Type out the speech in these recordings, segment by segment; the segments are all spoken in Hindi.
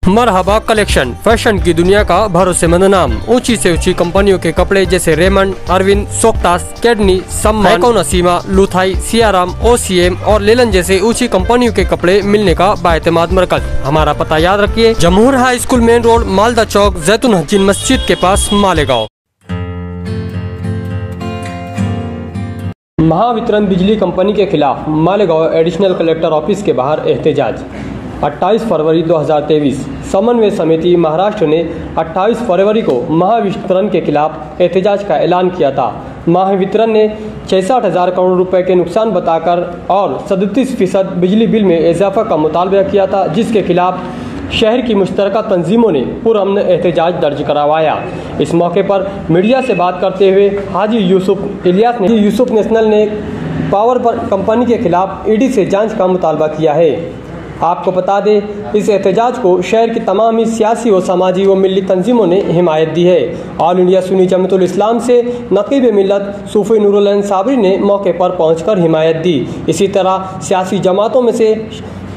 मरहबा कलेक्शन फैशन की दुनिया का भरोसेमंद नाम। ऊंची से ऊंची कंपनियों के कपड़े जैसे रेमंड, अरविंद, सोक्टास, कैडनी, सम्मान, नसीमा, लुथाई, सियाराम, ओसीएम और लेलन जैसे ऊंची कंपनियों के कपड़े मिलने का बाएतमाद मरकज। हमारा पता याद रखिए, Jamhur high school main road, Malda Chowk, Jaitun Hajin मस्जिद के पास, मालेगांव। महावितरण बिजली कंपनी के खिलाफ मालेगांव एडिशनल कलेक्टर ऑफिस के बाहर एहतजाज। 28 फरवरी 2023 समन्वय समिति महाराष्ट्र ने 28 फरवरी को महावितरण के खिलाफ एहतजाज का ऐलान किया था। महावितरण ने 66,000 करोड़ रुपए के नुकसान बताकर और 37% बिजली बिल में इजाफा का मुतालबा किया था, जिसके खिलाफ शहर की मुश्तरका तंजीमों ने पुरअमन एहतजाज दर्ज करवाया। इस मौके पर मीडिया से बात करते हुए हाजी यूसुफ नेशनल ने पावर कंपनी के खिलाफ ईडी से जांच का मुतालबा किया है। आपको बता दें, इस एहतजाज को शहर की तमाम ही सियासी व समाजी व मिली तंजीमों ने हिमायत दी है। ऑल इंडिया सुन्नी जमातुल इस्लाम से नकीब मिल्लत सूफी नूरुल साबरी ने मौके पर पहुंचकर हिमायत दी। इसी तरह सियासी जमातों में से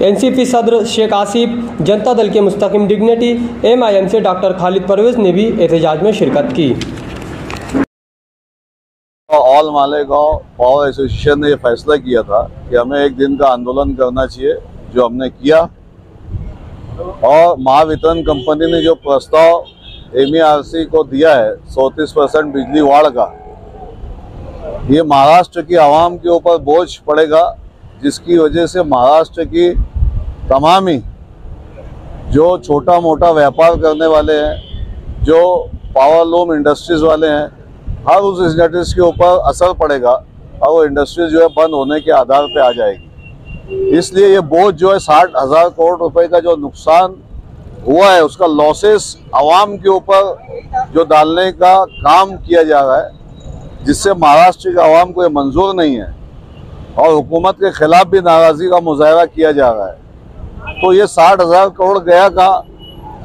एनसीपी सदर शेख आसिफ, जनता दल के मुस्तकिम डिग्निटी, MIM से डॉक्टर खालिद परवेज ने भी एहतजाज में शिरकत की। ऑल मालेगांव पावर एसोसिएशन ने यह फैसला किया था कि हमें एक दिन का आंदोलन करना चाहिए, जो हमने किया। और महावितरण कंपनी ने जो प्रस्ताव MERC को दिया है 34% बिजली वाड़ का, ये महाराष्ट्र की आवाम के ऊपर बोझ पड़ेगा, जिसकी वजह से महाराष्ट्र की तमाम ही जो छोटा मोटा व्यापार करने वाले हैं, जो पावर लूम इंडस्ट्रीज वाले हैं, हर उस इंडस्ट्रीज के ऊपर असर पड़ेगा और वो इंडस्ट्रीज जो है बंद होने के आधार पे आ जाएगी। इसलिए ये बोझ जो है 60,000 करोड़ रुपए का जो नुकसान हुआ है, उसका लॉसेस आवाम के ऊपर जो डालने का काम किया जा रहा है, जिससे महाराष्ट्र के आवाम को ये मंजूर नहीं है और हुकूमत के खिलाफ भी नाराज़गी का मुजाहरा किया जा रहा है। तो ये 60,000 करोड़ गया का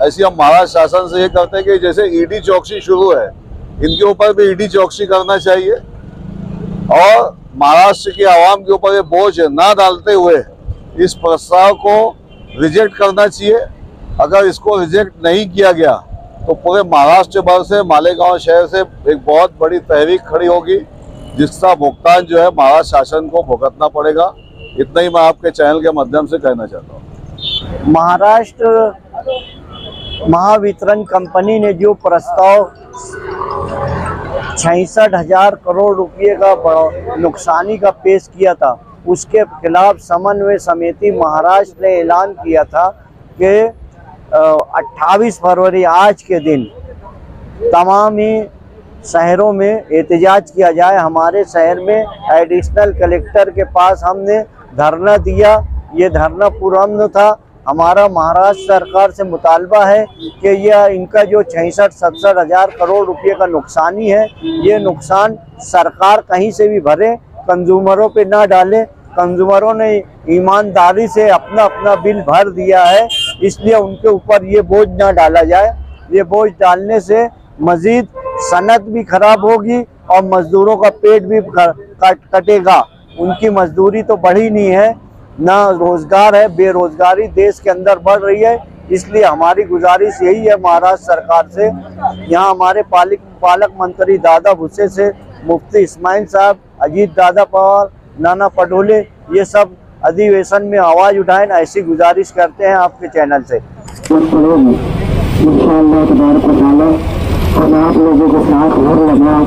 ऐसी हम महाराष्ट्र शासन से ये करते हैं कि जैसे ईडी चौकसी शुरू है, इनके ऊपर भी ईडी चौकसी करना चाहिए और महाराष्ट्र की आवाम के ऊपर ये बोझ ना डालते हुए इस प्रस्ताव को रिजेक्ट करना चाहिए। अगर इसको रिजेक्ट नहीं किया गया तो पूरे महाराष्ट्र भर से, मालेगांव शहर से एक बहुत बड़ी तहरीक खड़ी होगी, जिसका भुगतान जो है महाराष्ट्र शासन को भुगतना पड़ेगा। इतना ही मैं आपके चैनल के माध्यम से कहना चाहता हूँ। महाराष्ट्र महावितरण कंपनी ने जो प्रस्ताव 66,000 करोड़ रुपये का नुकसानी का पेश किया था, उसके खिलाफ समन्वय समिति महाराष्ट्र ने ऐलान किया था कि 28 फरवरी आज के दिन तमाम ही शहरों में एहतजाज किया जाए। हमारे शहर में एडिशनल कलेक्टर के पास हमने धरना दिया। ये धरना पुरअमन था। हमारा महाराष्ट्र सरकार से मुतालबा है कि यह इनका जो 66-67 हज़ार करोड़ रुपये का नुकसानी है, ये नुकसान सरकार कहीं से भी भरे, कंज्यूमरों पे ना डाले। कंज्यूमरों ने ईमानदारी से अपना अपना बिल भर दिया है, इसलिए उनके ऊपर ये बोझ ना डाला जाए। ये बोझ डालने से मज़ीद सनत भी खराब होगी और मजदूरों का पेट भी कटेगा। उनकी मजदूरी तो बढ़ी नहीं है, ना रोजगार है, बेरोजगारी देश के अंदर बढ़ रही है। इसलिए हमारी गुजारिश यही है महाराष्ट्र सरकार से, यहाँ हमारे पालक मंत्री दादा भुसे से, मुफ्ती इस्माइल साहब, अजीत दादा पवार, नाना पटोले, ये सब अधिवेशन में आवाज़ उठाएं, ऐसी गुजारिश करते हैं आपके चैनल से। और आप लोगों के साथ हर लम्हा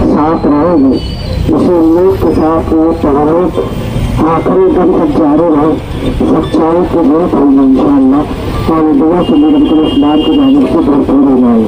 साथ रहेंगे, इसी उम्मीद के साथ ये तहरीक आखिरी दम तक जारी रहे, सच्चाई के बहुत होंगे इंशाअल्लाह। और दुआ से मेरे इस्लाम की जानिब से भरपूर हो जाए।